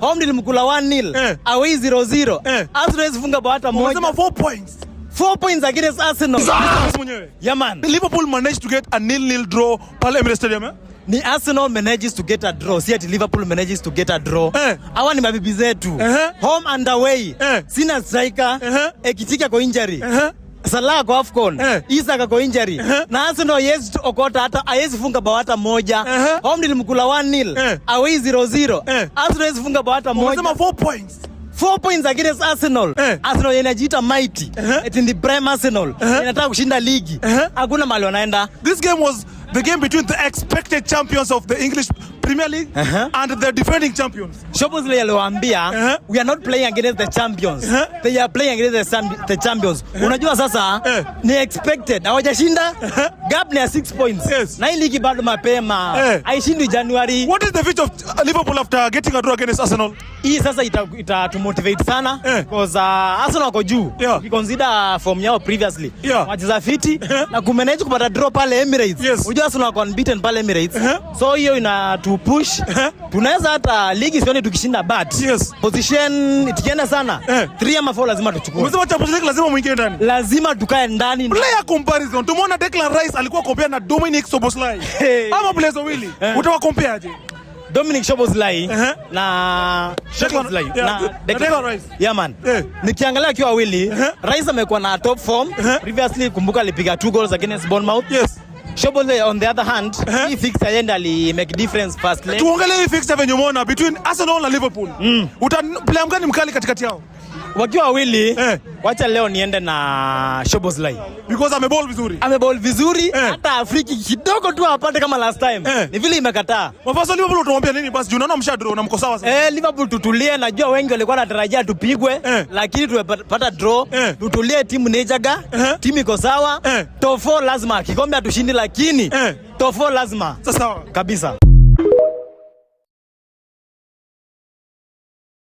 Home nilimkula 1-0. Away 0-0. Arsenal funga bao hata moja. Unasema 4 points. 4 points against Arsenal. Yeah, man. Liverpool managed to get a 0-0 draw pale Emirates Stadium, eh? Ni Arsenal manages to get a draw. Si ati Liverpool manages to get a draw. Hawa ni mabibi zetu. Home and away. Sina striker. Ekitika kwa injury. Salah kwa AFCON. Isaka kwa injury. Na Arsenal yes okota hata haiwezi funga bao hata moja. Home nilimkula 1-0. Away 0-0. Arsenal yes funga bao hata moja. Unasema 4 points. 4 points against Arsenal. Arsenal inajiita mighty. In the prime Arsenal. Inataka kushinda ligi. Hakuna mahali wanaenda. This game was the game between the expected champions of the English Premier League and the defending champions. Shobosley aliwaambia we are not playing against the champions. They are playing against the champions. Unajua sasa ni expected. Hawajashinda. Gap ni 6 points. Na hii ligi bado mapema. Haishindi January. What is the future of Liverpool after getting a draw against Arsenal? Hii sasa ita motivate sana because Arsenal wako juu. We consider form yao previously. Wacheza fiti na kumanage kupata draw pale Emirates. Unajua Arsenal wako unbeaten pale Emirates. So hiyo ina to push. Tunaweza hata ligi sioni tukishinda but position ikienda sana 3 ama 4 lazima tuchukue. Unasema Champions League lazima muingie ndani. Lazima tukae ndani. Player comparison. Tumeona Declan Rice alikuwa compare na Dominic Szoboszlai. Ama players wawili. Utawa compare aje? Dominic Szoboszlai na Szoboszlai na Declan Rice. Yeah, man. Nikiangalia akiwa wawili, Rice amekuwa na top form. Previously kumbuka alipiga 2 goals against Bournemouth. Szoboszlai on the other hand, he fixed agenda ali make difference first leg. Tuongelee hii fixed venye umeona between Arsenal na Liverpool. Player mgani mkali katikati yao? Wakiwa wawili, wacha leo niende na Szoboszlai. Because ameball vizuri. Ameball vizuri, hata Afriki kidogo tu apate kama last time. Ni vile imekataa. Mafasa Liverpool utamwambia nini basi? Unaona mshadraw na mko sawa sasa. Liverpool tutulie, najua wengi walikuwa wanatarajia tupigwe, lakini tumepata draw. Tutulie, timu nejaga, timu iko sawa. Top 4 lazima, kikombe hatushindi lakini top 4 lazima. Sawa. Kabisa.